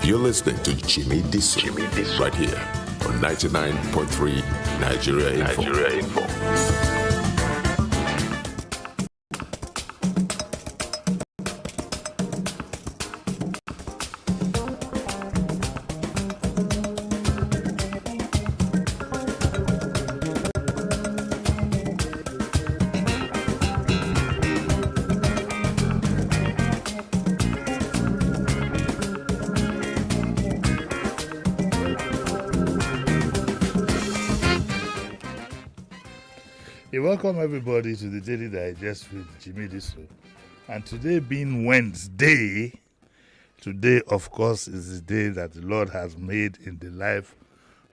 You're listening to Disu, right here on 99.3 Nigeria Info. Welcome everybody to the Daily Digest with Jimi Disu. And today being Wednesday, today of course is the day that the Lord has made in the life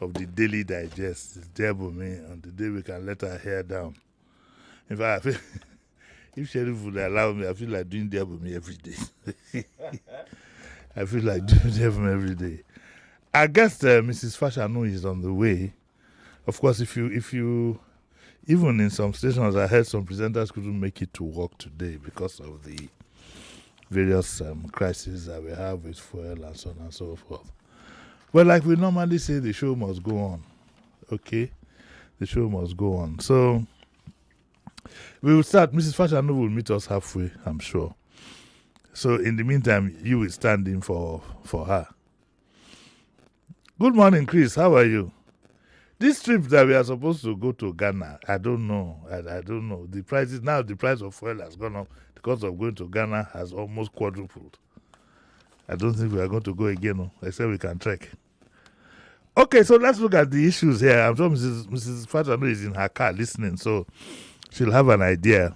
of the Daily Digest. It's dear Bunmi, on the day we can let our hair down. In fact, if Sheriff would allow me, I feel like doing dear Bunmi every day. I feel like doing dear Bunmi every day. I guess Mrs. Fashanu is on the way. Of course, if you even in some stations, I heard some presenters couldn't make it to work today because of the various crises that we have with fuel and so on and so forth. But like we normally say, the show must go on. Okay? The show must go on. So, we will start. Mrs. Fashanu will meet us halfway, I'm sure. So, in the meantime, you will stand in for her. Good morning, Chris. How are you? This trip that we are supposed to go to Ghana, I don't know. I don't know. The price of fuel has gone up. The cost of going to Ghana has almost quadrupled. I don't think we are going to go again, except we can trek. Okay, so let's look at the issues here. I'm sure Mrs. Fatano is in her car listening, so she'll have an idea.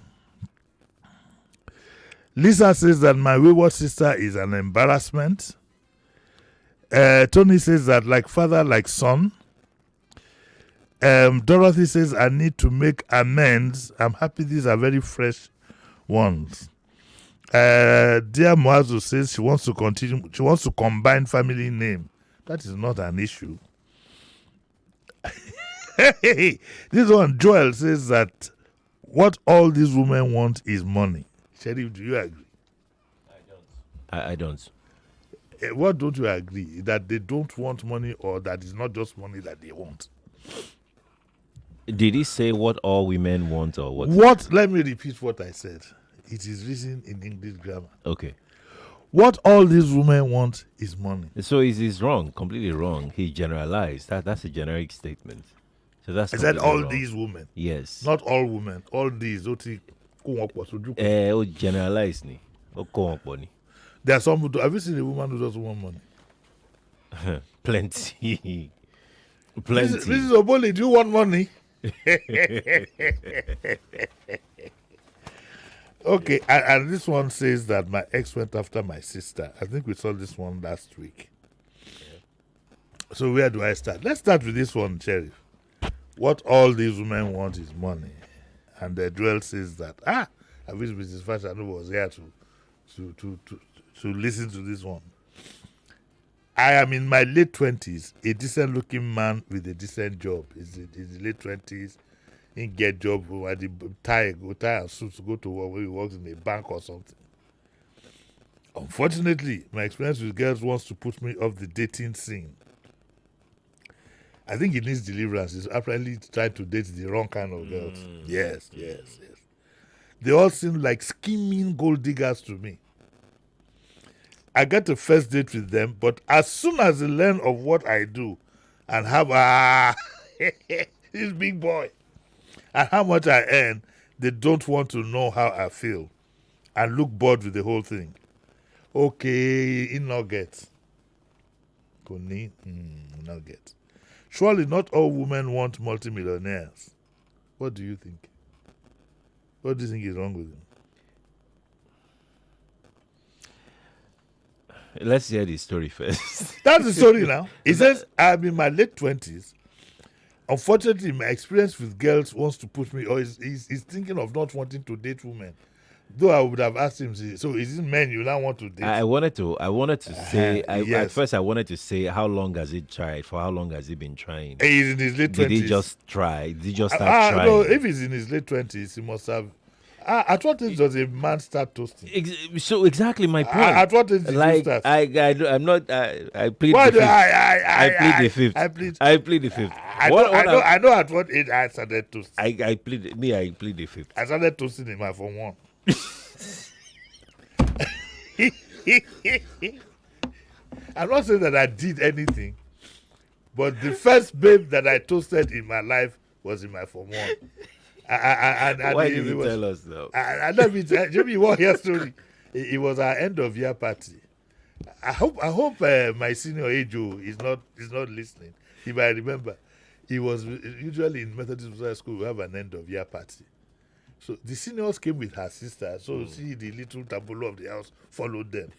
Lisa says that my wayward sister is an embarrassment. Tony says that like father, like son. Dorothy says, I need to make amends. I'm happy these are very fresh ones. Dear Moazu says she wants to combine family name. That is not an issue. This one, Joel says that what all these women want is money. Sheriff, do you agree? I don't. What don't you agree? That they don't want money, or that it's not just money that they want? Did he say what all women want or what? What? Let me repeat what I said. It is written in English grammar. Okay. What all these women want is money. So is wrong, completely wrong. He generalized. That's a generic statement. So that's. I said all wrong. these women. Yes. Not all women. All these. Generalize ni. There are some who do. Have you seen a woman who doesn't want money? Plenty. Mrs. Oboli, do you want money? Okay, and this one says that my ex went after my sister. I think we saw this one last week. So where do I start? Let's start with this one, Sheriff. What all these women want is money. And Joel says that, I wish Mrs. Fashanu was here to listen to this one. I am in my late 20s, a decent-looking man with a decent job. He's in the late 20s, he get job at the tie and suit to go to work where he works in a bank or something. Unfortunately, my experience with girls wants to put me off the dating scene. I think he needs deliverance. He's apparently trying to date the wrong kind of girls. Yes. They all seem like scheming gold diggers to me. I got a first date with them, but as soon as they learn of what I do and have this big boy and how much I earn, they don't want to know how I feel and look bored with the whole thing. Okay, in nugget. Nugget. Surely not all women want multimillionaires. What do you think? What do you think is wrong with them? Let's hear the story first. That's the story now. He says, I'm in my late 20s. Unfortunately, my experience with girls wants to put me, or he's thinking of not wanting to date women. Though I would have asked him, so is it men you now want to date? I wanted to say, yes. At first I wanted to say, how long has he tried? For how long has he been trying? He's in his late 20s. Did he just try? Did he just start trying? No, if he's in his late 20s, he must have At what age does a man start toasting? So exactly my point. At what age did you Like start? I'm not. I plead Why the do fifth. I plead the fifth. I plead the fifth. I know at what age I started toasting. I plead the fifth. I started toasting in my form 1. I'm not saying that I did anything, but the first babe that I toasted in my life was in my form 1. Why did you tell us though? Let me tell you one here story. It was our end of year party. I hope my senior Ajo is not listening. If I remember, he was usually in Methodist Social School. We have an end of year party. So the seniors came with her sister. So see the little tableau of the house followed them.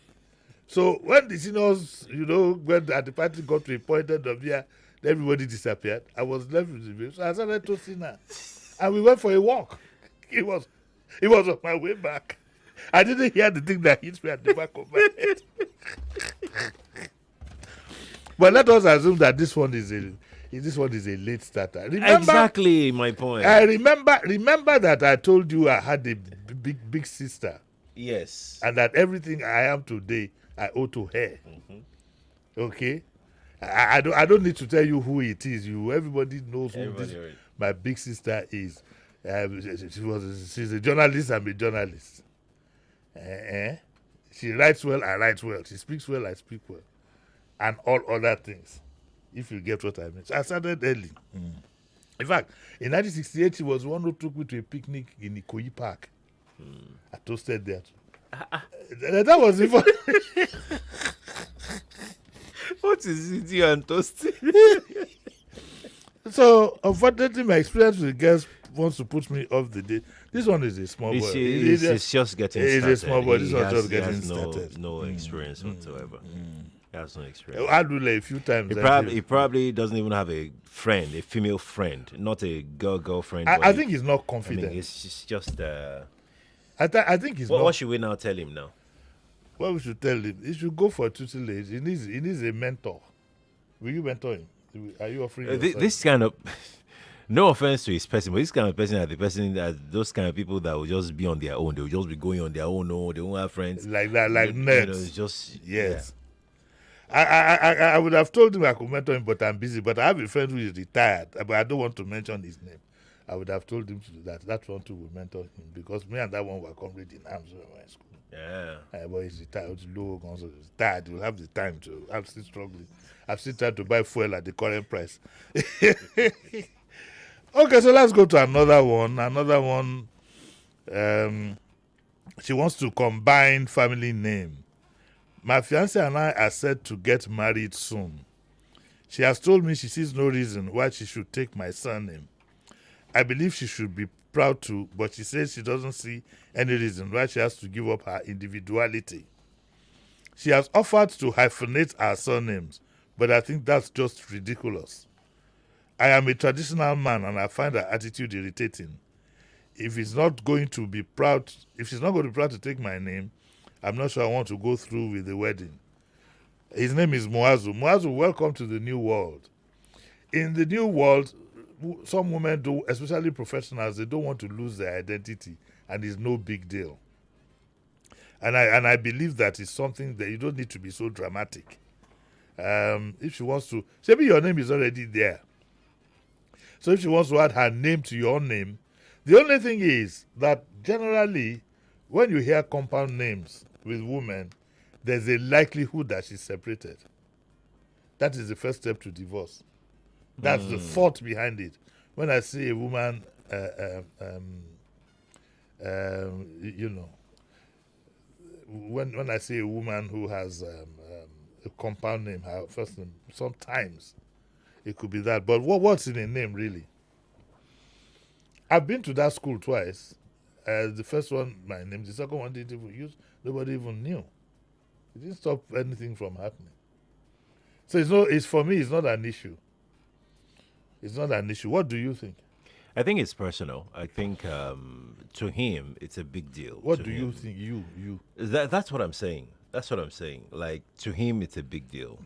So when the seniors, when at the party got to a point end of year, everybody disappeared. I was left with the babe. So I started toasting her. And we went for a walk. It was on my way back. I didn't hear the thing that hit me at the back of my head. But let us assume that this one is a late starter. Remember, exactly my point. I remember that I told you I had a big sister. Yes. And that everything I am today I owe to her. Mm-hmm. Okay? I don't need to tell you who it is. Everybody knows who my big sister is. She's a journalist. I'm a journalist. She writes well. I write well. She speaks well. I speak well, and all other things. If you get what I mean. So I started early. In fact, in 1968, she was the one who took me to a picnic in Ikoyi Park. I toasted there too. That was before. What is it you and toasting? So, unfortunately, my experience with girls wants to put me off the date. This one is a small boy. It's just getting started. It's a small boy. This one just getting started. No experience whatsoever. He has no experience. I do like a few times. He probably doesn't even have a friend, a female friend, not a girlfriend. I think he's not confident. I mean, it's just. I think he's not. What should we now tell him now? What we should tell him, he should go for tutelage. He needs a mentor. Will you mentor him? Are you offering this kind of? No offense to his person, but this kind of person those kind of people that will just be on their own. They will just be going on their own. No, they won't have friends like that, like nerds. It's just yes. Yeah. I would have told him I could mentor him, but I'm busy. But I have a friend who is retired, but I don't want to mention his name. I would have told him to do that. That one too will mentor him because me and that one were comrades in arms when we were in school. Yeah. But he's retired. He's low, also retired. He'll have the time to. I'm still struggling. I'm still trying to buy fuel at the current price. Okay, so let's go to another one. Another one. She wants to combine family name. My fiance and I are set to get married soon. She has told me she sees no reason why she should take my surname. I believe she should be proud to, but she says she doesn't see any reason why she has to give up her individuality. She has offered to hyphenate our surnames, but I think that's just ridiculous. I am a traditional man and I find her attitude irritating. If she's not going to be proud to take my name, I'm not sure I want to go through with the wedding. His name is Muazu. Muazu, welcome to the new world. In the new world, some women do, especially professionals, they don't want to lose their identity, and it's no big deal. And I believe that is something that you don't need to be so dramatic. If she wants to, maybe your name is already there. So if she wants to add her name to your name, the only thing is that generally, when you hear compound names with women, there's a likelihood that she's separated. That is the first step to divorce. That's the thought behind it. When I see a woman, when I see a woman who has a compound name, her first name, sometimes it could be that. But what's in a name, really? I've been to that school twice. The first one, my name. The second one didn't even use. Nobody even knew. It didn't stop anything from happening. So for me, it's not an issue. It's not an issue. What do you think? I think it's personal. I think to him, it's a big deal. What do you think? You. That's what I'm saying. That's what I'm saying. Like, to him, it's a big deal.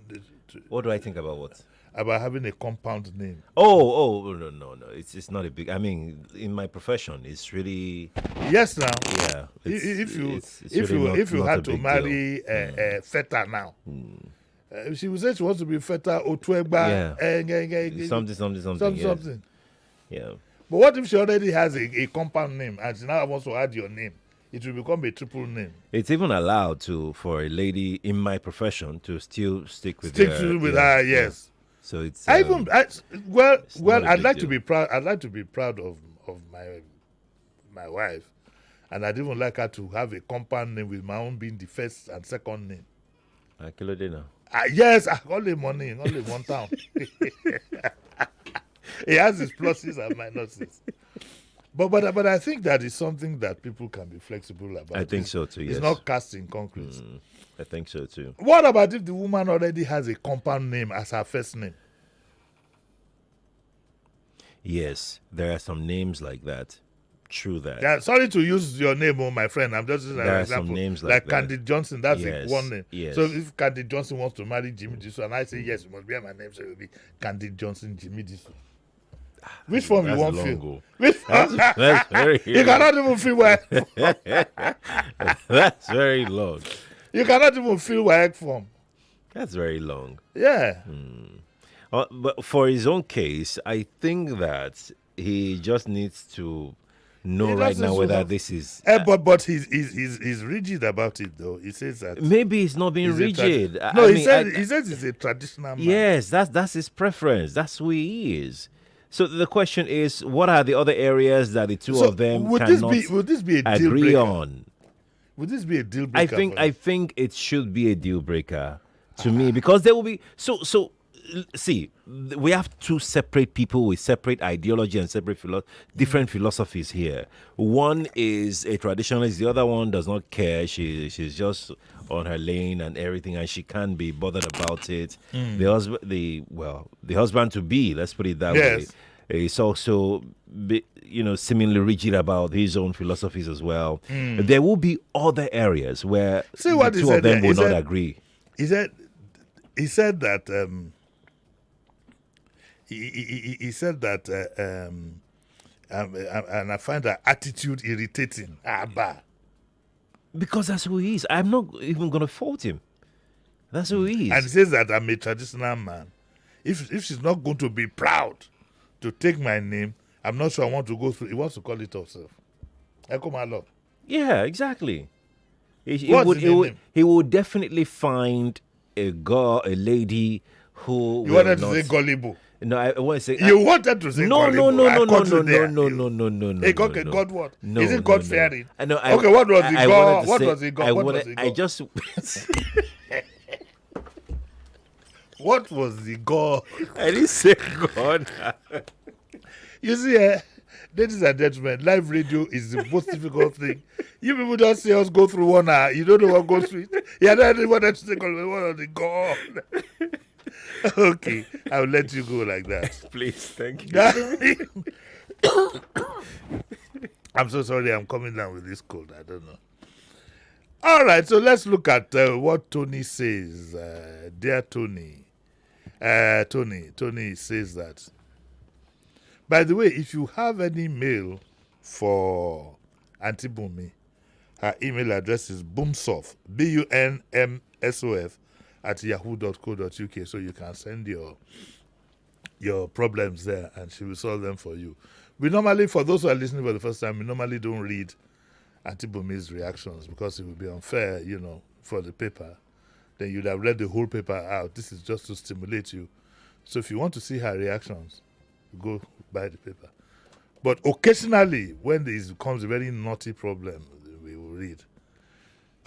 What do I think about what? About having a compound name. No. It's not a big. I mean, in my profession, it's really Yes, now. yeah. If it's really you not had a to big marry Feta now, she would say she wants to be Feta Otwegba. Yeah. Something. Yes. Something. Yeah. But what if she already has a compound name and she now wants to add your name? It will become a triple name. It's even allowed for a lady in my profession to still stick with her, yes. So it's I'd not a like big to be deal. proud. I'd like to be proud of my wife, and I'd even like her to have a compound name with my own being the first and second name. Akilode. Yes, only money, only one town. It has its pluses and minuses. But I think that is something that people can be flexible about. I think so too. Yes. It's not cast in concrete. I think so too. What about if the woman already has a compound name as her first name? Yes, there are some names like that. True that. Yeah, sorry to use your name, my friend. I'm just using an There are example. some names like that. Candy Johnson, that's Yes, one name. yes. So if Candy Johnson wants to marry Jimmy Disu, and I say yes, you must bear my name, so it will be Candy Johnson Jimmy Disu. Which form you That's want long feel? goal. Which That's very. you cannot even feel where That's very long. you cannot even feel where form. That's very long. Yeah. But for his own case, I think that he just needs to know He right just now needs to whether have- this is. But he's rigid about it though. He says that Maybe he's not being he's a rigid. No, I he mean, says he's a traditional man. yes, that's his preference. That's who he is. So the question is, what are the other areas that the two So of them would cannot this be a deal agree breaker? on? Would this be a deal I breaker? think for you? think it should be a deal breaker to me because there will be see, we have two separate people with separate ideology and separate different philosophies here. One is a traditionalist, the other one does not care. She's just on her lane and everything, and she can't be bothered about it. The husband to be, let's put it that way, Yes. is also seemingly rigid about his own philosophies as well. There will be other areas where See what the he two of said them there? will He not said- agree. He said that he said that and I find that attitude irritating. Bah. Because that's who he is. I'm not even going to fault him. That's who he is. And he says that I'm a traditional man. If she's not going to be proud to take my name, I'm not sure I want to go through. He wants to call it himself. Echo my love. Yeah, exactly. What's his name? He would definitely find a girl, a lady who. You will wanted not, to say gullible. No, I want to say. You wanted to say gullible. I caught you there. No. Hey, okay, no. God what? No, Is it no, God no. fearing? No, Okay, what was the I God? wanted to What say- was the God? I What wanted- was the I God? just. What was the God? I didn't say God. You see, ladies and gentlemen, live radio is the most difficult thing. You people just see us go through 1 hour. You don't know what goes through it. You don't wanted to say what was the God. Okay, I'll let you go like that. Please, thank you. I'm so sorry. I'm coming down with this cold. I don't know. All right, so let's look at what Tony says. Dear Tony. Tony says that. By the way, if you have any mail for Auntie Bunmi, her email address is boomsoft, BUNMSOF @yahoo.co.uk. So you can send your problems there and she will solve them for you. We normally, for those who are listening for the first time, we normally don't read Auntie Bunmi's reactions because it would be unfair, for the paper. Then you'd have read the whole paper out. This is just to stimulate you. So if you want to see her reactions, go buy the paper. But occasionally, when there becomes a very naughty problem, we will read.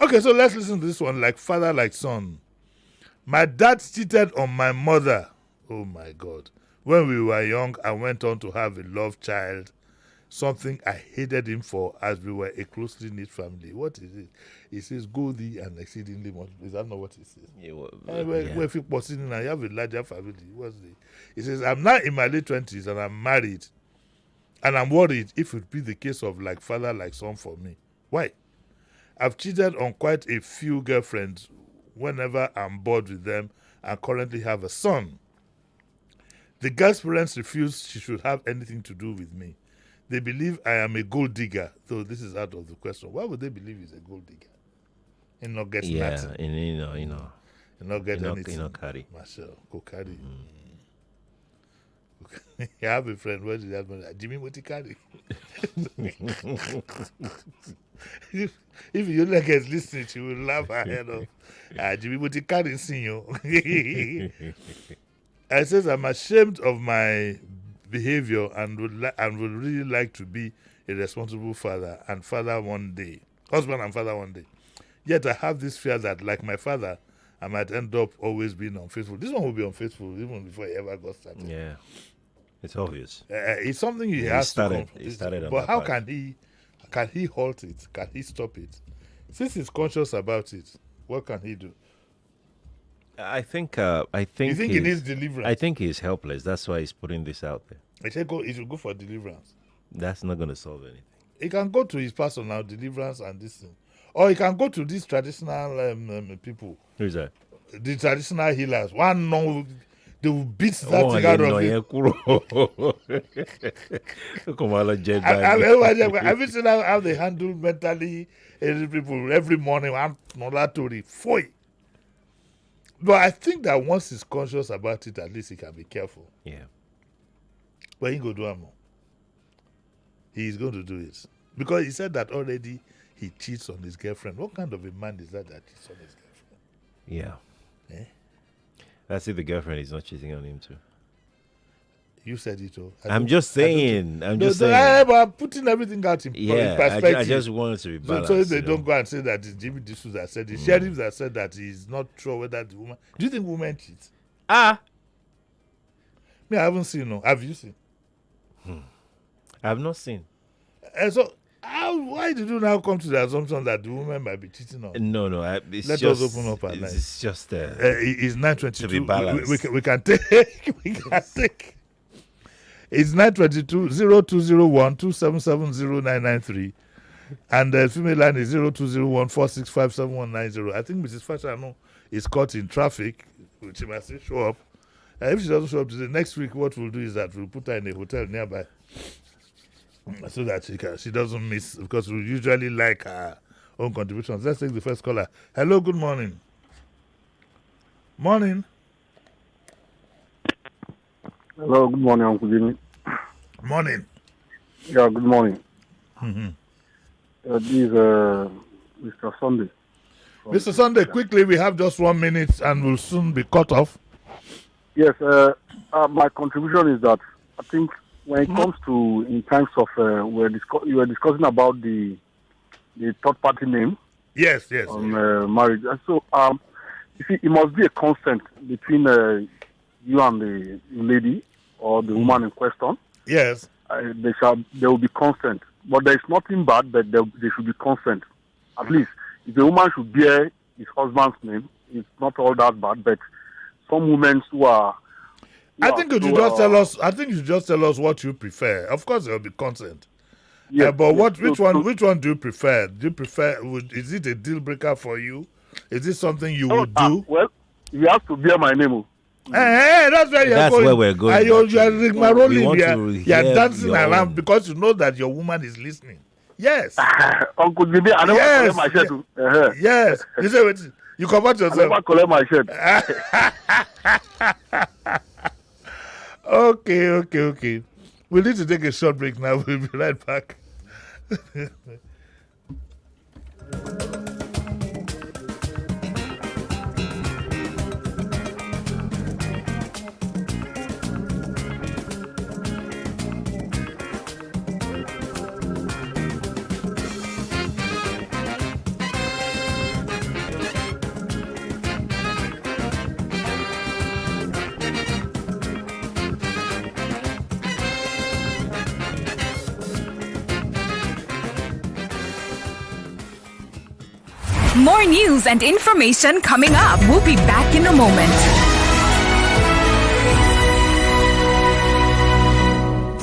Okay, so let's listen to this one. Like father, like son. My dad cheated on my mother. Oh my God. When we were young, I went on to have a love child. Something I hated him for, as we were a closely knit family. What is it? He says, go thee and exceedingly much. Is that not what he says? If you now, you have a larger family. He says, I'm now in my late 20s and I'm married. And I'm worried if it would be the case of like father, like son for me. Why? I've cheated on quite a few girlfriends whenever I'm bored with them and currently have a son. The girl's parents refuse she should have anything to do with me. They believe I am a gold digger, though this is out of the question. Why would they believe he's a gold digger? He not get nothing. and He not get anything. carry. Marshall, go carry. I have a friend, where did that man? Jimi, what he carry? if you like us listening, she will laugh her head off. Jimi, what he carry, see you. I says, I'm ashamed of my behavior and would really like to be a responsible father and father one day. Husband and father one day. Yet I have this fear that, like my father, I might end up always being unfaithful. This one will be unfaithful even before he ever got started. Yeah. It's obvious. It's something he has started, to... He started on but that how part. can he halt it? Can he stop it? Since he's conscious about it, what can he do? I think You think he he's- needs deliverance? I think he's helpless. That's why he's putting this out there. I say he should go for deliverance. That's not going to solve anything. He can go to his personal deliverance and this thing. Or he can go to these traditional people, Who's that? the traditional healers. One no, they will beat that thing out of him. Have you seen how they handle mentally ill people every morning? I'm not to foy. But I think that once he's conscious about it, at least he can be careful. Yeah. But he go do more. He's going to do it. Because he said that already he cheats on his girlfriend. What kind of a man is that cheats on his girlfriend? Yeah. Eh? That's if the girlfriend is not cheating on him too. You said it all. I'm just saying. But I'm putting everything out in perspective. I just wanted to be balanced. So they don't go and say that it's Jimmy Disu that said it. Sheriff that said that he's not sure whether the woman... Do you think women cheat? Me, I haven't seen. No. Have you seen? I've not seen. And so, why did you now come to the assumption that the woman might be cheating on? No. Let Let us open up our line. It's just It's 9:22. to be balanced. We can take. We can take. It's 9:22 0201 2770993, and the female line is 0201 4657190. I think Mrs. Fashano is caught in traffic, which she must show up. If she doesn't show up today, next week what we'll do is that we'll put her in a hotel nearby, so that she doesn't miss, because we usually like her own contributions. Let's take the first caller. Hello, good morning. Morning. Hello, good morning, Uncle Jimmy. Morning. Yeah, good morning. Mm-hmm. This is Mr. Sunday. Mr. Sunday, quickly, we have just 1 minute and we'll soon be cut off. Yes, my contribution is that I think when it comes to, in terms of, you were discussing about the third party name Yes. on marriage. And so, you see, it must be a consent between you and the lady or the woman in question. Yes. There will be consent. But there is nothing bad, but there should be consent. At least, if the woman should bear his husband's name, it's not all that bad, but some women who are... I think you should just tell us. I think you should just tell us what you prefer. Of course, there will be consent. Yes, But yes. which one do you prefer? Do you prefer? Is it a deal breaker for you? Is it something you would do? Well, you have to bear my name. Hey, that's where you're That's going. where we're going, And you're actually. rigmaroling. You're dancing your around own. because you know that your woman is listening. Yes. Uncle Jimmy, I never Yes, collect my shirt. Yes. You say what? You convert I yourself. never collect my shirt. Okay. We need to take a short break now. We'll be right back. More news and information coming up. We'll be back in a moment.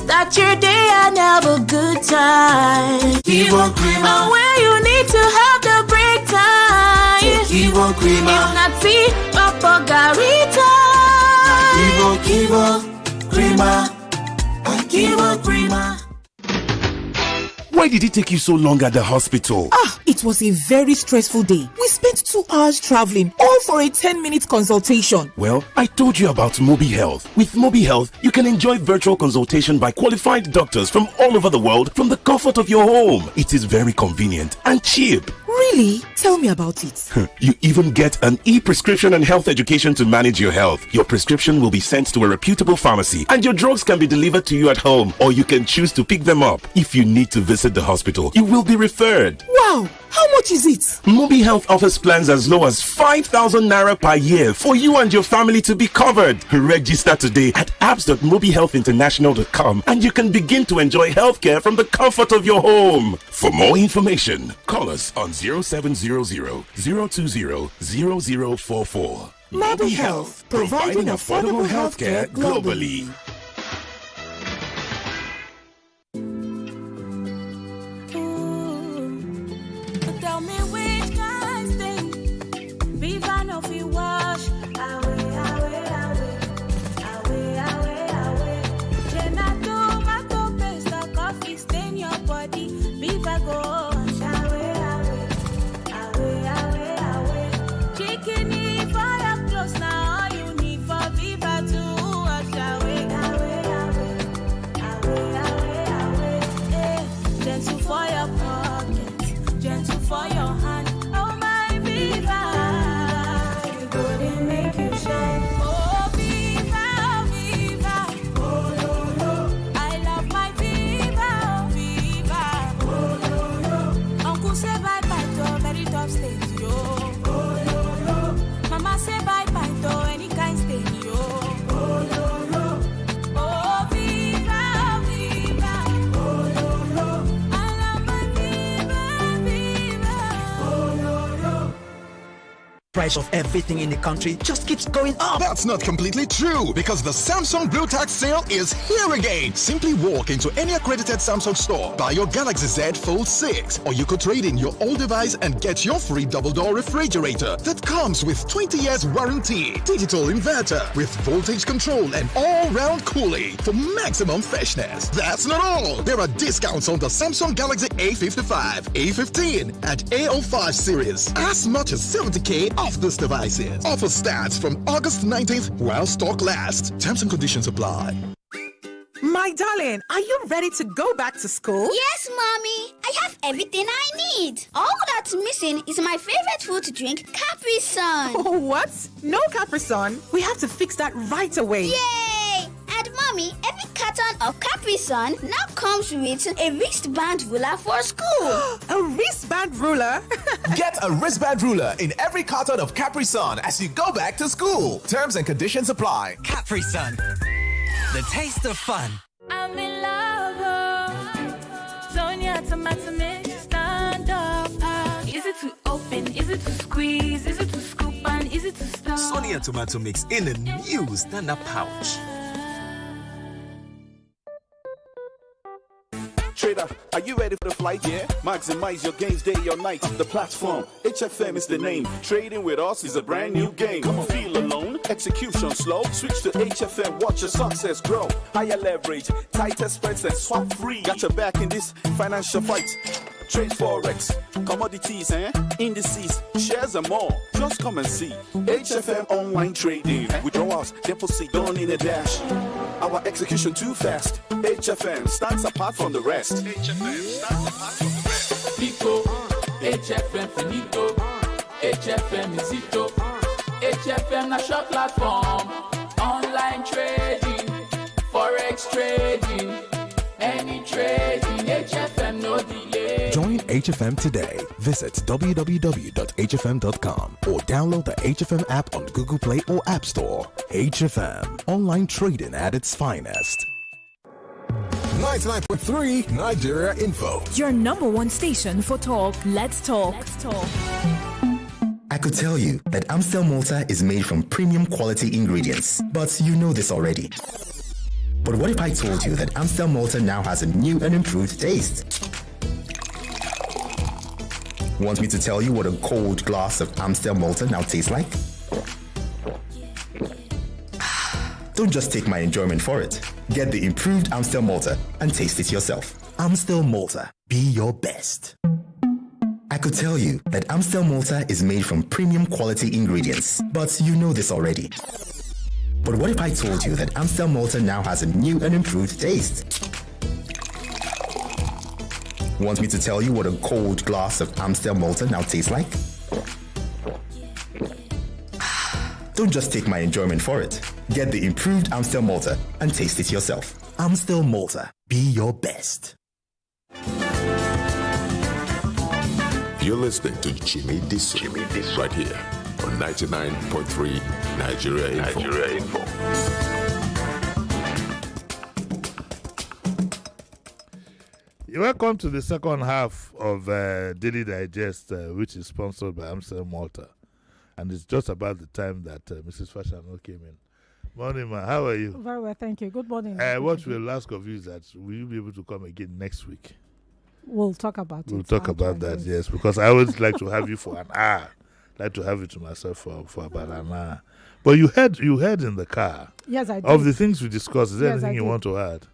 Start your day and have a good time. Keep on cream. And where you need to have the Kivo Creamer. If not tea, Papa Garita. Kivo Creamer. Kivo Creamer. Why did it take you so long at the hospital? It was a very stressful day. We spent 2 hours traveling, all for a 10-minute consultation. Well, I told you about Mobi Health. With Mobi Health, you can enjoy virtual consultation by qualified doctors from all over the world from the comfort of your home. It is very convenient and cheap. Really? Tell me about it. You even get an e-prescription and health education to manage your health. Your prescription will be sent to a reputable pharmacy and your drugs can be delivered to you at home, or you can choose to pick them up. If you need to visit the hospital, you will be referred. Wow! How much is it? Mobi Health offers plans as low as 5,000 naira per year for you and your family to be covered. Register today at apps.mobihealthinternational.com and you can begin to enjoy healthcare from the comfort of your home. For more information, call us on 0700 020 0044. Mobi Health, providing affordable healthcare globally. Tell me which kind thing Viva no fi wash away. Jenna tomato paste the coffee stain your body. Viva go wash away. Chicken for your clothes now all you need for Viva to wash away. Gentle for your pocket, gentle for your hand. Oh my Viva, you couldn't make you shine. Oh Viva, Viva. Oh no no. I love my Viva, oh Viva. Oh no no. Uncle say bye bye to very tough stage, yo. Oh no no. Mama say bye bye to any kind stage, yo. Oh no no. Oh Viva, Viva. Oh no no. I love my Viva, Viva. Oh no no. Price of everything in the country just keeps going up. That's not completely true, because the Samsung Blue Tax sale is here again. Simply walk into any accredited Samsung store, buy your Galaxy Z Fold 6, or you could trade in your old device and get your free double-door refrigerator that comes with 20 years warranty, digital inverter with voltage control and all-round cooling for maximum freshness. That's not all. There are discounts on the Samsung Galaxy A55, A15, and A05 series. As much as 70K off these devices. Offer starts from August 19th while stock lasts. Terms and conditions apply. My darling, are you ready to go back to school? Yes, Mommy. I have everything I need. All that's missing is my favorite food to drink, Capri Sun. Oh, what? No Capri Sun? We have to fix that right away. Yay! And Mommy, every carton of Capri Sun now comes with a wristband ruler for school. A wristband ruler? Get a wristband ruler in every carton of Capri Sun as you go back to school. Terms and conditions apply. Capri Sun, the taste of fun. I'm in love, Sonia tomato mix, stand up. Is it to open? Is it to squeeze? Is it to scoop? And is it to stir? Sonia tomato mix in a new stand-up pouch. Trader, are you ready for the flight? Yeah. Maximize your gains day or night. The platform, HFM is the name. Trading with us is a brand new game. Come on, feel alone. Execution slow. Switch to HFM. Watch your success grow. Higher leverage, tighter spreads and swap free. Got your back in this financial fight. Trade forex, commodities, indices, shares and more. Just come and see. HFM online trading. Withdrawals, deposit done in a dash. Our execution too fast. HFM stands apart from the rest. HFM stands apart from the rest. Pico, HFM finito. HFM is ito. HFM na shop platform. Online trading, forex trading, any trading. HFM no delay. Join HFM today. Visit www.hfm.com or download the HFM app on Google Play or App Store. HFM, online trading at its finest. 99.3 Nigeria Info. Your number one station for talk. Let's talk. I could tell you that Amstel Malta is made from premium quality ingredients, but you know this already. But what if I told you that Amstel Malta now has a new and improved taste? Want me to tell you what a cold glass of Amstel Malta now tastes like? Don't just take my enjoyment for it. Get the improved Amstel Malta and taste it yourself. Amstel Malta. Be your best. I could tell you that Amstel Malta is made from premium quality ingredients, but you know this already. But what if I told you that Amstel Malta now has a new and improved taste? Want me to tell you what a cold glass of Amstel Malta now tastes like? Don't just take my enjoyment for it. Get the improved Amstel Malta and taste it yourself. Amstel Malta. Be your best. You're listening to Jimi Disu, right here on 99.3 Nigeria Info. You're welcome to the second half of Daily Digest, which is sponsored by Amstel Malta. And it's just about the time that Mrs. Fashano came in. Morning, ma. How are you? Very well, thank you. Good morning. What we'll ask of you is that will you be able to come again next week? We'll talk about it. We'll talk about that, yes, because I always like to have you for an hour. Like to have you to myself for about an hour. But you heard in the car. Yes, I did. Of the things we discussed, is there Yes, anything I you did. want to add?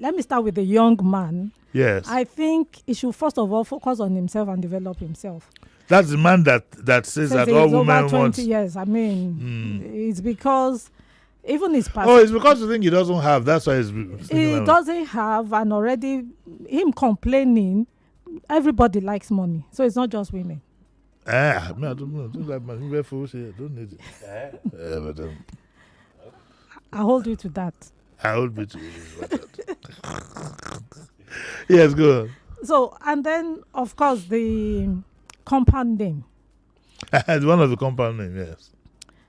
Let me start with the young man. Yes. I think he should first of all focus on himself and develop himself. That's the man that says that all he's over women 20 want. years. I mean, it's because even his past. Oh, it's because you think he doesn't have. That's why he's. He doesn't have, and already him complaining. Everybody likes money, so it's not just women. I don't know. Don't like my I don't need it. But, I hold you to that. I hold you to it. Yes, go on. So, and then of course the compound name. One of the compound name, yes.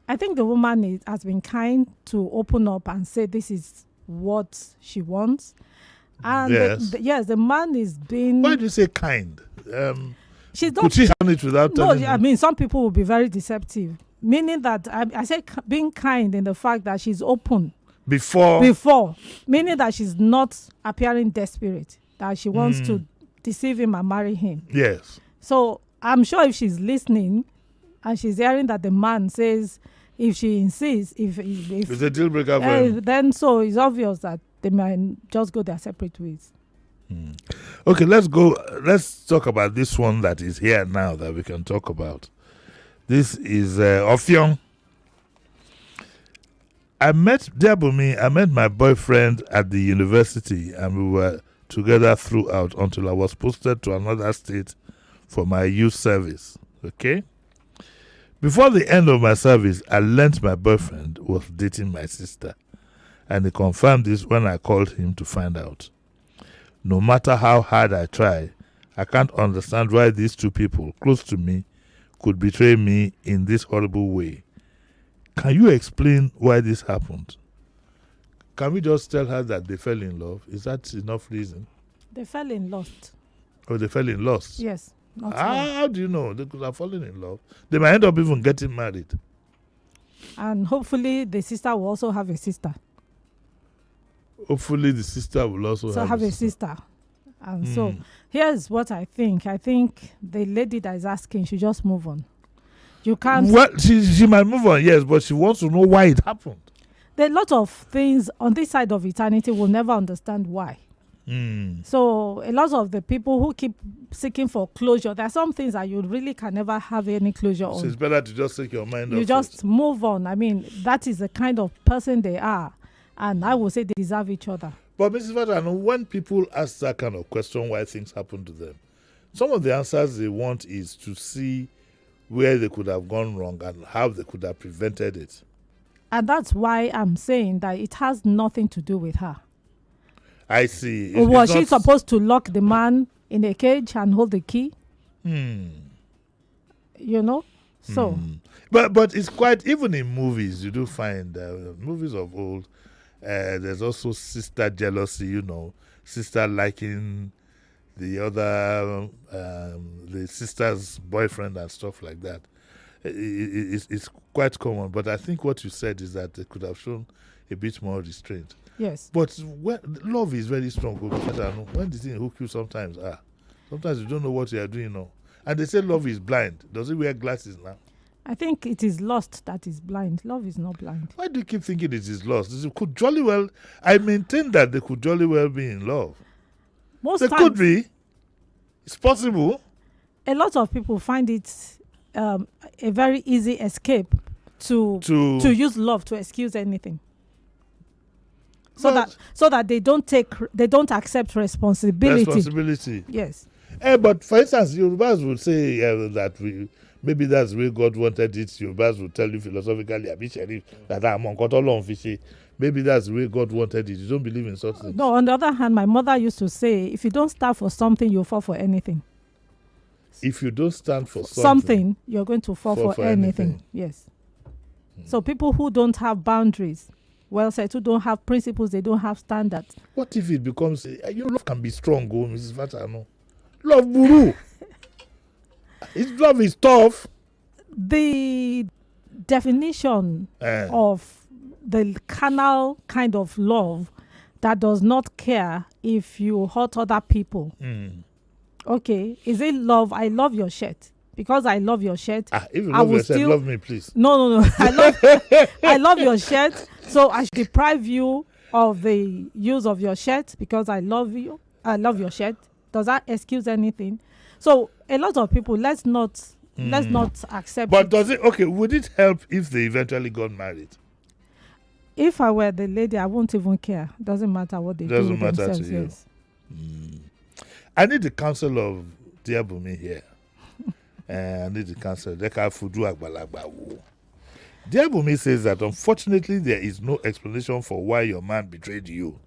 I think the woman has been kind to open up and say this is what she wants. And Yes. the man is being. Why do you say kind? She's Could she handle it without telling I him? mean, some people will be very deceptive. Meaning that I say being kind in the fact that she's open. Before. Meaning that she's not appearing desperate. That she wants to deceive him and marry him. Yes. So I'm sure if she's listening and she's hearing that the man says if she insists, if it's a deal breaker for him. then so it's obvious that they might just go their separate ways. Okay, let's go. Let's talk about this one that is here now that we can talk about. This is Offiong. I met Bunmi. I met my boyfriend at the university, and we were together throughout until I was posted to another state for my youth service. Okay. Before the end of my service, I learnt my boyfriend was dating my sister, and he confirmed this when I called him to find out. No matter how hard I try, I can't understand why these two people close to me could betray me in this horrible way. Can you explain why this happened? Can we just tell her that they fell in love? Is that enough reason? They fell in lust. Oh, they fell in lust? Yes. Not love. How do you know? They could have fallen in love. They might end up even getting married. And hopefully the sister will also have a sister. Hopefully the sister will also have a sister. And so here's what I think. I think the lady that is asking should just move on. You can't. Well, she might move on, yes, but she wants to know why it happened. There are a lot of things on this side of eternity will never understand why. So a lot of the people who keep seeking for closure, there are some things that you really can never have any closure on. So it's better to just take your mind off. You just move on. I mean, that is the kind of person they are. And I will say they deserve each other. But Mrs. Fatano, when people ask that kind of question, why things happen to them, some of the answers they want is to see where they could have gone wrong and how they could have prevented it. And that's why I'm saying that it has nothing to do with her. I see. Was she supposed to lock the man in a cage and hold the key? You know? So. But it's quite, even in movies, you do find movies of old, there's also sister jealousy, you know, sister liking the other, the sister's boyfriend and stuff like that. It's quite common. But I think what you said is that they could have shown a bit more restraint. Yes. But love is very strong. When the thing hook you sometimes you don't know what you are doing now. And they say love is blind. Does he wear glasses now? I think it is lust that is blind. Love is not blind. Why do you keep thinking it is lost? It could jolly well. I maintain that they could jolly well be in love. Most they times, could be. It's possible. A lot of people find it a very easy escape to use love to excuse anything. So that they don't accept responsibility. Yes. But for instance, Yorubas would say that maybe that's the way God wanted it. Yorubas would tell you philosophically, that I'm on fishy. Maybe that's the way God wanted it. You don't believe in such things. No, on the other hand, my mother used to say, if you don't stand for something, you'll fall for anything. If you don't stand for something, you're going to fall for anything. Yes. So people who don't have boundaries, well said, who don't have principles, they don't have standards. What if it becomes, love can be strong, Mrs. Fatano. Love buru. Love is tough. The definition of the carnal kind of love that does not care if you hurt other people. Okay, is it love? I love your shirt. Because I love your shirt. If you love your shirt, love me, please. No. I love your shirt. So I should deprive you of the use of your shirt because I love you. I love your shirt. Does that excuse anything? So a lot of people, let's not accept. But does it? Okay, would it help if they eventually got married? If I were the lady, I won't even care. Doesn't matter what they do with themselves. Doesn't matter to you. Yes. I need the counsel of dear Bunmi here. I need the counsel. Dear Bunmi says that unfortunately there is no explanation for why your man betrayed you,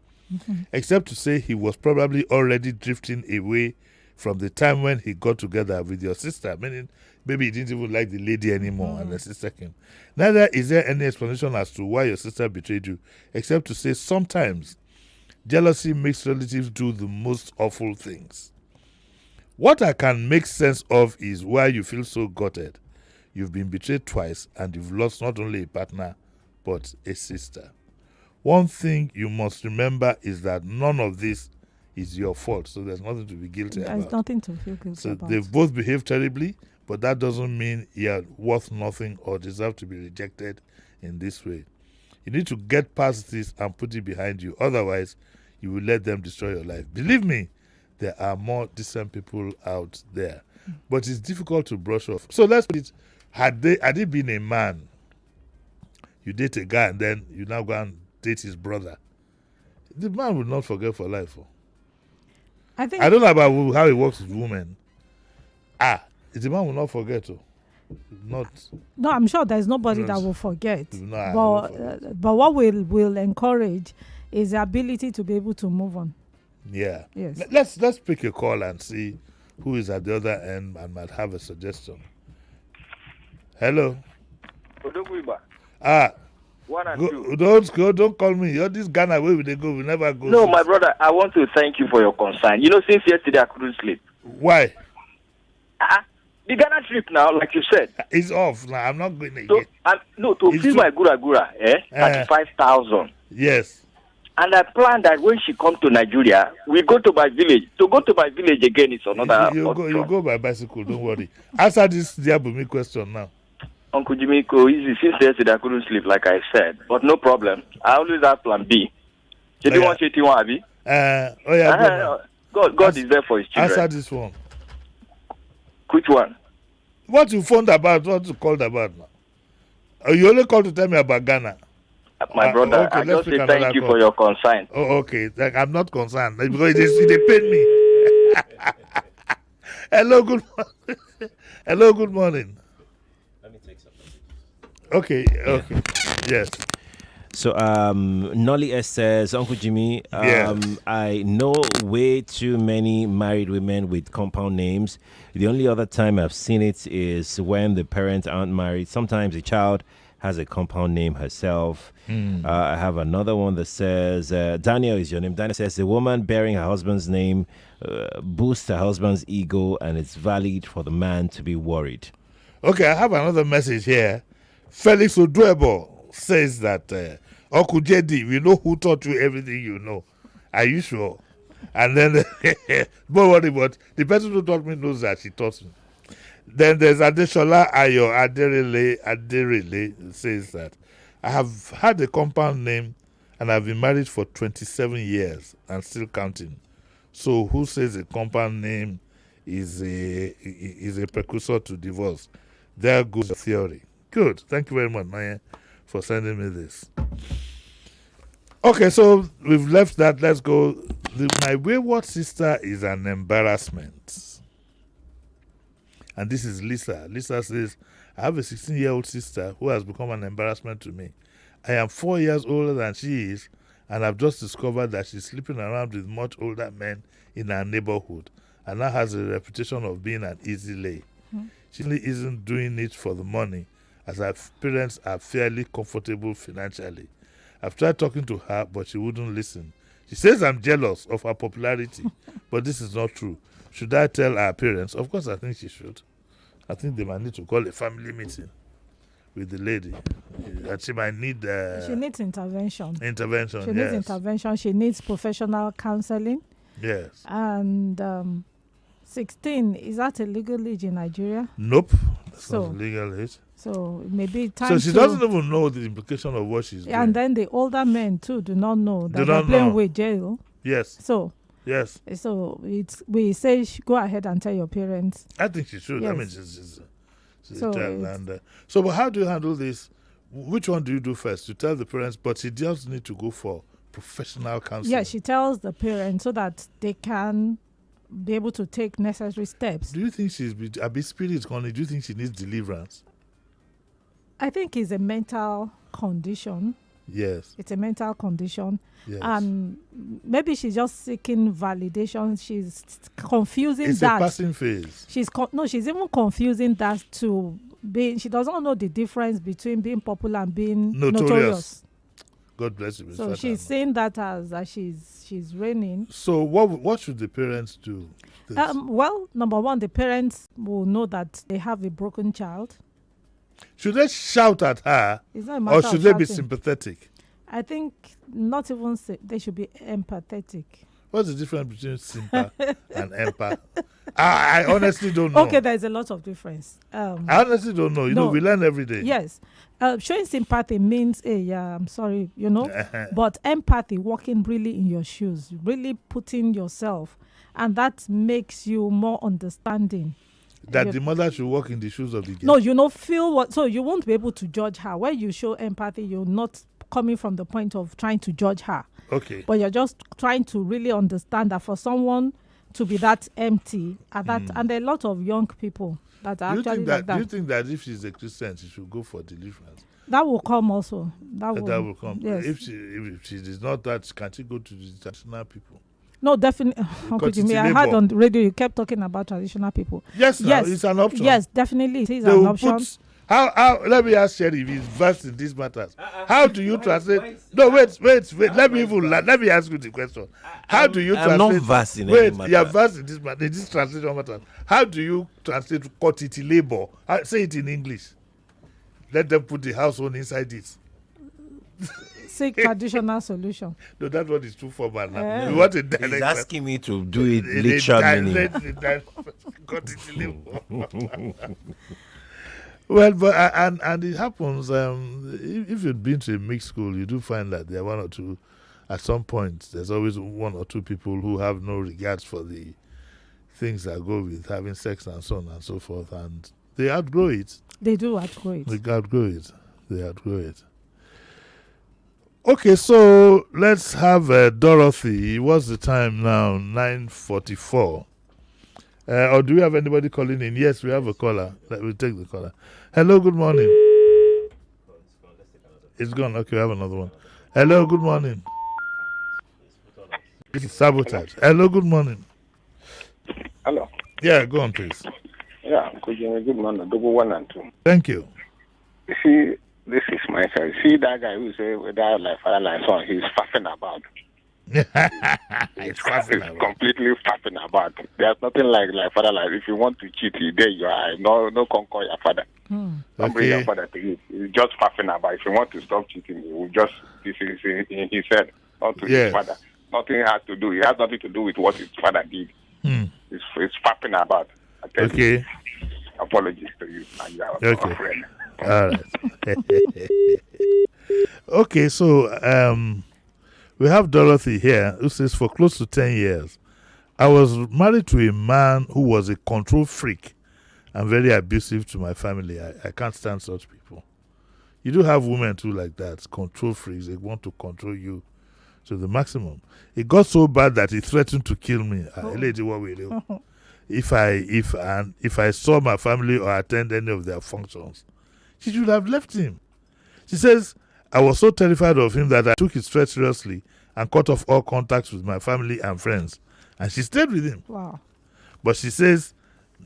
except to say he was probably already drifting away from the time when he got together with your sister, meaning maybe he didn't even like the lady anymore and the sister came. Neither is there any explanation as to why your sister betrayed you, except to say sometimes jealousy makes relatives do the most awful things. What I can make sense of is why you feel so gutted. You've been betrayed twice and you've lost not only a partner, but a sister. One thing you must remember is that none of this is your fault, so there's nothing to be guilty about. There's nothing to feel guilty about. So they've both behaved terribly, but that doesn't mean you're worth nothing or deserve to be rejected in this way. You need to get past this and put it behind you. Otherwise, you will let them destroy your life. Believe me, there are more decent people out there. But it's difficult to brush off. So let's put it, had it been a man, you date a guy and then you now go and date his brother, the man will not forget for life. I don't know about how it works with women. The man will not forget. No, I'm sure there's nobody that will forget. But what will encourage is the ability to be able to move on. Yeah. Yes. Let's pick a call and see who is at the other end and might have a suggestion. Hello. One and two. Don't call me. You're this Ghana where we go. We never go. No, my brother, I want to thank you for your concern. Since yesterday I couldn't sleep. Why? The Ghana trip now, like you said, it's off now. I'm not going again. To feel my gura, 35,000. Yes. And I planned that when she comes to Nigeria, we go to my village. To go to my village again is another. You go by bicycle. Don't worry. Answer this Bunmi question now. Uncle Jimmy, easy. Since yesterday I couldn't sleep, like I said, but no problem. I always have plan B. God is there for his children. Answer this one. Which one? What you phoned about? What you called about now? You only called to tell me about Ghana. My brother, I just say thank you for your concern. Oh, okay. I'm not concerned because they paid me. Hello, good morning. Hello, good morning. Let me take something. Okay. Yes. So, Nolly S says, Uncle Jimmy, I know way too many married women with compound names. The only other time I've seen it is when the parents aren't married. Sometimes the child has a compound name herself. I have another one that says, Daniel is your name. Daniel says, the woman bearing her husband's name boosts her husband's ego, and it's valid for the man to be worried. Okay, I have another message here. Felix Oduebo says that, Uncle JD, we know who taught you everything you know. Are you sure? And then, don't worry, but the person who taught me knows that she taught me. Then there's Adeshola Ayo Aderele says that I have had a compound name and I've been married for 27 years and still counting. So who says a compound name is a precursor to divorce? There goes the theory. Good. Thank you very much, Maya, for sending me this. Okay, so we've left that. Let's go. My wayward sister is an embarrassment. And this is Lisa. Lisa says, I have a 16-year-old sister who has become an embarrassment to me. I am 4 years older than she is, and I've just discovered that she's sleeping around with much older men in our neighborhood, and now has a reputation of being an easy lay. She really isn't doing it for the money, as her parents are fairly comfortable financially. I've tried talking to her, but she wouldn't listen. She says I'm jealous of her popularity, but this is not true. Should I tell her parents? Of course, I think she should. I think they might need to call a family meeting with the lady. That she might need... she needs intervention. Intervention, She needs intervention. She needs professional counseling. Yes. And 16, is that a legal age in Nigeria? Nope. That's not a legal age. So maybe time So she doesn't even know the implication of what she's doing. And then the older men too do not know that they're not playing know. with jail. Yes. So yes. So we say go ahead and tell your parents. I think she should. Yes. I mean, she's So a child. And, so, but how do you handle this? Which one do you do first? You tell the parents, but she does need to go for professional counseling. Yeah, she tells the parents so that they can be able to take necessary steps. Do you think she's a bit spirit gone? Do you think she needs deliverance? I think it's a mental condition. Yes. It's a mental condition. Yes. And maybe she's just seeking validation. She's confusing It's that. a passing phase. She's even confusing that to being. She doesn't know the difference between being popular and being notorious. God bless you. So she's saying that as she's reigning. So what should the parents do? Well, number one, the parents will know that they have a broken child. Should they shout at her, It's not a matter or should of they be shouting. sympathetic? I think not even they should be empathetic. What's the difference between simpa and empath? I honestly don't know. Okay, there's a lot of difference. I honestly don't know. You know, we learn every day. Yes. Showing sympathy means, hey, yeah, I'm sorry, but empathy, walking really in your shoes, really putting yourself, and that makes you more understanding. That the mother should walk in the shoes of the girl. No, feel what, so you won't be able to judge her. When you show empathy, you're not coming from the point of trying to judge her. Okay. But you're just trying to really understand that for someone to be that empty, and there are a lot of young people that are actually like that. Do you think that if she's a Christian, she should go for deliverance? That will come also. That will come. Yes. If she is not that, can she go to the traditional people? No, definitely. Uncle Jimmy, I heard on the radio you kept talking about traditional people. Yes, it's an option. Yes, definitely, it is an option. How? Let me ask Sherry if he's versed in these matters. How do you translate? No, wait. Let me ask you the question. How do you translate? I'm not versed in any matter. You're versed in this translation matter. How do you translate quantity labor? Say it in English. Let them put the household inside it. Seek traditional solution. No, that one is too formal now. We want a direct. He's asking me to do it literal meaning. Well, but and it happens. If you've been to a mixed school, you do find that there are one or two. At some point, there's always one or two people who have no regards for the things that go with having sex and so on and so forth, and they outgrow it. They do outgrow it. They outgrow it. Okay, so let's have Dorothy. What's the time now? 9:44. Or do we have anybody calling in? Yes, we have a caller. We'll take the caller. Hello, good morning. It's gone. Okay, we have another one. Hello, good morning. This is sabotage. Hello, good morning. Hello. Yeah, go on, please. Yeah, good morning. Double 1 and 2. Thank you. See, this is my side. See that guy who say without like father like son, he's faffing about. He's completely faffing about. There's nothing like father like. If you want to cheat, there you are. No conquer your father. Don't bring your father to you. He's just faffing about. If you want to stop cheating, he will just. This is in his head, not to his father. Nothing has to do. It has nothing to do with what his father did. It's faffing about. I tell you. apologies to you and your Okay. friend. All right. Okay, so we have Dorothy here who says, for close to 10 years, I was married to a man who was a control freak and very abusive to my family. I can't stand such people. You do have women too like that, control freaks. They want to control you to the maximum. It got so bad that he threatened to kill me. Lady, what will you? If I saw my family or attend any of their functions, she should have left him. She says, I was so terrified of him that I took his threat seriously and cut off all contacts with my family and friends. And she stayed with him. Wow. But she says,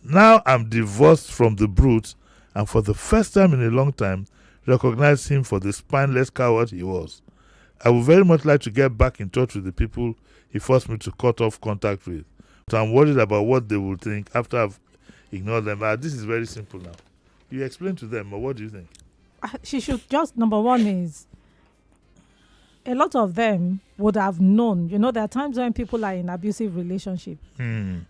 now I'm divorced from the brute, and for the first time in a long time, recognize him for the spineless coward he was. I would very much like to get back in touch with the people he forced me to cut off contact with. So I'm worried about what they will think after I've ignored them. This is very simple now. You explain to them, or what do you think? She should just, number one is, a lot of them would have known. You know, there are times when people are in abusive relationship.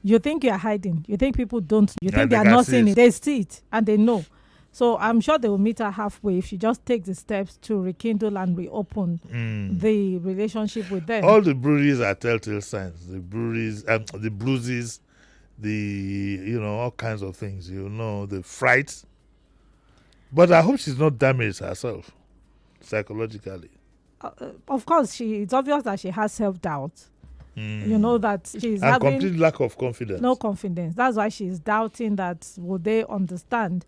You think you're hiding. You think people don't. You think they are not seeing it. They see it and they know. So I'm sure they will meet her halfway if she just takes the steps to rekindle and reopen the relationship with them. All the bruises are telltale signs. The bruises, the bruises, all kinds of things. The frights. But I hope she's not damaged herself psychologically. Of course, it's obvious that she has self-doubt. You know that she's having complete lack of confidence. No confidence. That's why she's doubting that would they understand.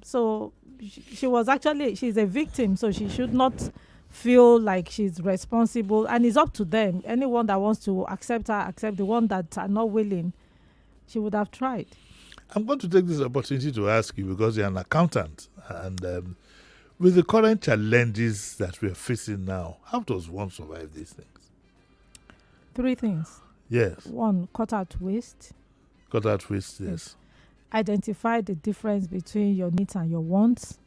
So she's a victim, so she should not feel like she's responsible, and it's up to them. Anyone that wants to accept her, accept. The one that are not willing, she would have tried. I'm going to take this opportunity to ask you, because you're an accountant, and with the current challenges that we're facing now, how does one survive these things? 3 things. Yes. 1, cut out waste. Cut out waste, yes. Identify the difference between your needs and your wants.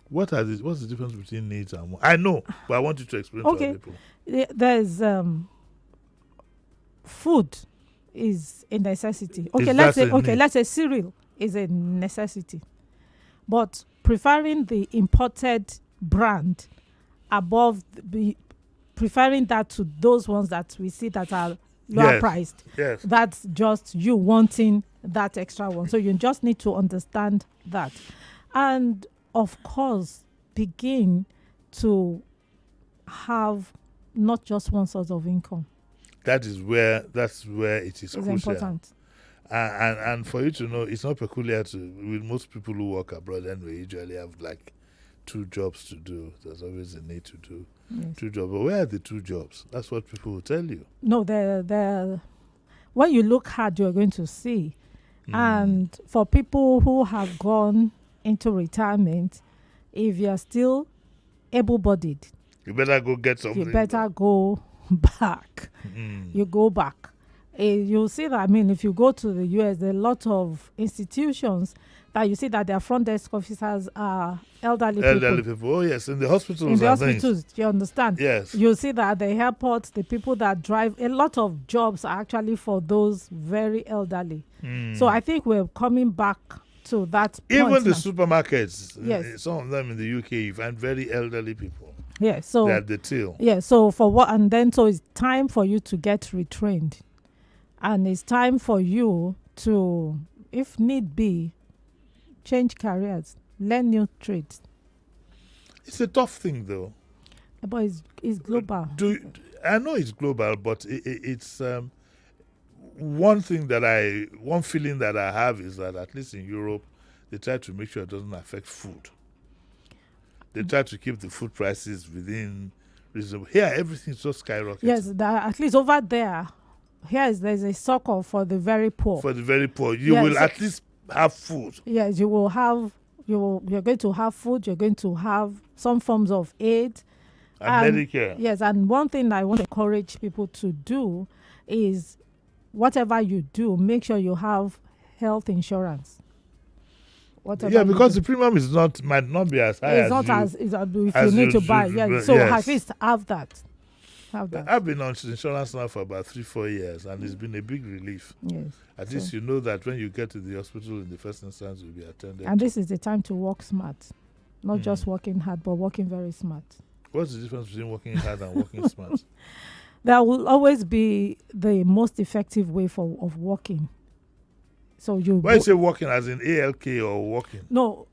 What's the difference between needs and wants? I know, but I want you to explain to other people. There's food is a necessity. Let's say cereal is a necessity. But preferring the imported brand above preferring that to those ones that we see that are lower priced. Yes. That's just you wanting that extra one. So you just need to understand that. And of course, begin to have not just one source of income. That's where it is crucial. Important. And for you to know, it's not peculiar with most people who work abroad anyway, usually have like 2 jobs to do. There's always a need to do 2 jobs. But where are the 2 jobs? That's what people will tell you. No, when you look hard, you're going to see. And for people who have gone into retirement, if you're still able-bodied, you better go get something. You better go back. You go back. You'll see that, if you go to the US, there are a lot of institutions that you see that their front desk officers are elderly people. Oh, yes, in the hospitals. In the hospitals, you understand? Yes. You'll see that at the airports, the people that drive, a lot of jobs are actually for those very elderly. So I think we're coming back to that point. Even the now. supermarkets, some of them in the UK, you find very elderly people. Yeah, so they're at the till. Yeah, so so it's time for you to get retrained. And it's time for you to, if need be, change careers, learn new trades. It's a tough thing, though. But it's global. I know it's global, but it's one feeling that I have is that at least in Europe, they try to make sure it doesn't affect food. They try to keep the food prices within reasonable. Here, everything's so skyrocketing. Yes, at least over there. There's a succor for the very poor. For the very poor, you will at least have food. Yes, you will have. You're going to have food. You're going to have some forms of aid and Medicare. Yes, and one thing I want to encourage people to do is, whatever you do, make sure you have health insurance. Because the premium might not be as high if you need to buy. So at least have that. have that. I've been on insurance now for about 3-4 years, and it's been a big relief. Yes. At least you know that when you get to the hospital in the first instance, you'll be attended. And this is the time to work smart. Not just working hard, but working very smart. What's the difference between working hard and working smart? That will always be the most effective way of working. So you. Why you say working as in ALK or working? No,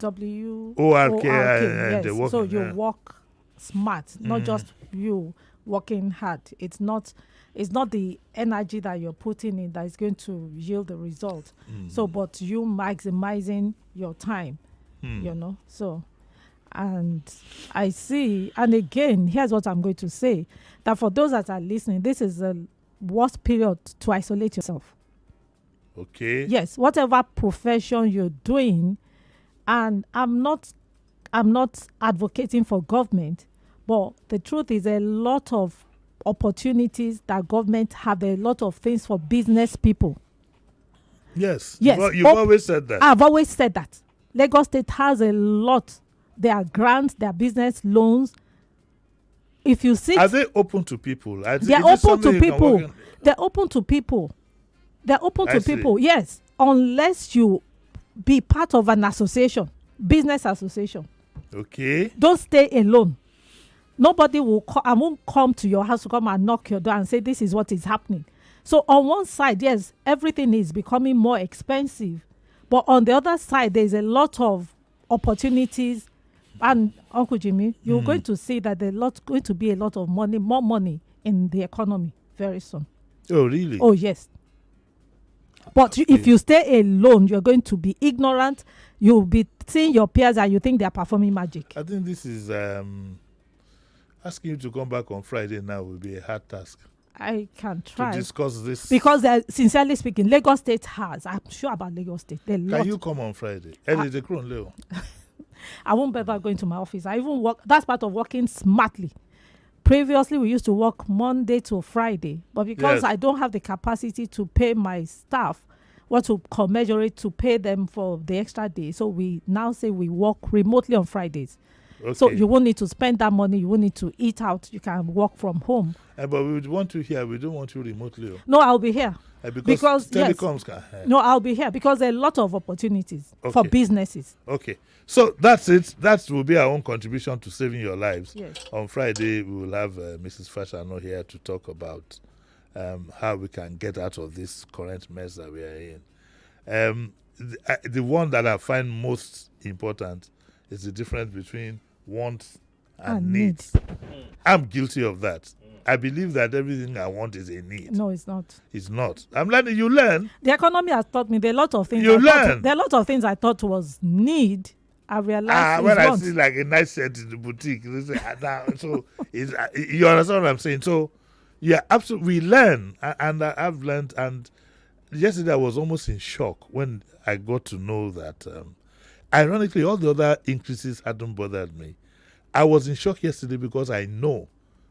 WORK. Yes. Working, so you work smart, not just you working hard. It's not the energy that you're putting in that is going to yield the result. So, but you maximizing your time. You know, so, and I see, and again, here's what I'm going to say, that for those that are listening, this is the worst period to isolate yourself. Okay. Yes, whatever profession you're doing, and I'm not advocating for government, but the truth is a lot of opportunities that government have, a lot of things for business people. Yes. You've always said that. I've always said that. Lagos State has a lot. There are grants, there are business loans. If you see, are they open to people? They're open to people. They're open to people. They're open to people. Yes, unless you be part of an association, business association. Okay. Don't stay alone. Nobody will I won't come to your house to come and knock your door and say this is what is happening. So on one side, yes, everything is becoming more expensive. But on the other side, there's a lot of opportunities. And Uncle Jimmy, you're going to see that there's going to be a lot of money, more money in the economy very soon. Oh, really? Oh, yes. But if you stay alone, you're going to be ignorant. You'll be seeing your peers and you think they're performing magic. I think this is asking you to come back on Friday now will be a hard task. I can try to discuss this, because sincerely speaking, Lagos State has. I'm sure about Lagos State. Can you come on Friday? I won't bother going to my office. I even work. That's part of working smartly. Previously, we used to work Monday to Friday, but because I don't have the capacity to pay my staff, what to commensurate to pay them for the extra day, so we now say we work remotely on Fridays. Okay. So you won't need to spend that money. You won't need to eat out. You can work from home. But we would want you here. We don't want you remotely. No, I'll be here. Because telecoms can. No, I'll be here because there are a lot of opportunities for businesses. Okay. So that's it. That will be our own contribution to saving your lives. Yes. On Friday, we will have Mrs. Fashano here to talk about how we can get out of this current mess that we are in. The one that I find most important is the difference between wants and needs. I'm guilty of that. I believe that everything I want is a need. No, it's not. It's not. I'm learning. You learn. The economy has taught me there are a lot of things. There are a lot of things I thought was need. I realized when I see like a nice set in the boutique, they say, so you understand what I'm saying? So yeah, absolutely. We learn, and I've learned. And yesterday I was almost in shock when I got to know that. Ironically, all the other increases hadn't bothered me. I was in shock yesterday because I know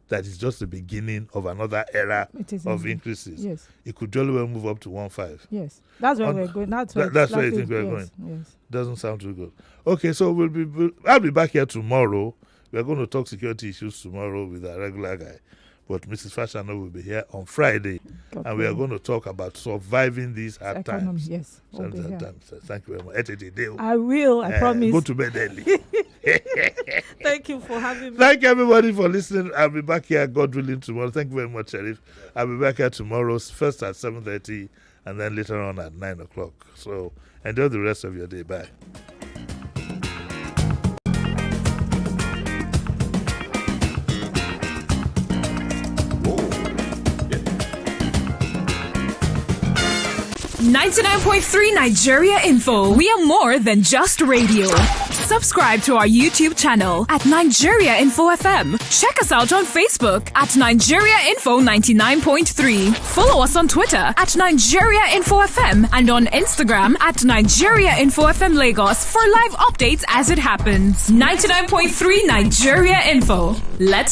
that it's just the beginning of another era of increases. Yes. It could jolly well move up to 1.5. Yes. That's where we're going. That's where you think we're going. Yes. Doesn't sound too good. Okay, so I'll be back here tomorrow. We're going to talk security issues tomorrow with our regular guy. But Mrs. Fashano will be here on Friday, and we are going to talk about surviving these hard times. Yes. Thank you very much. I will. I promise. Go to bed early. Thank you for having me. Thank everybody for listening. I'll be back here, God willing, tomorrow. Thank you very much, Sheriff. I'll be back here tomorrow, first at 7:30, and then later on at 9 o'clock. So enjoy the rest of your day. Bye. 99.3 Nigeria Info. We are more than just radio. Subscribe to our YouTube channel at Nigeria Info FM. Check us out on Facebook at Nigeria Info 99.3. Follow us on Twitter at Nigeria Info FM and on Instagram at Nigeria Info FM Lagos for live updates as it happens. 99.3 Nigeria Info. Let's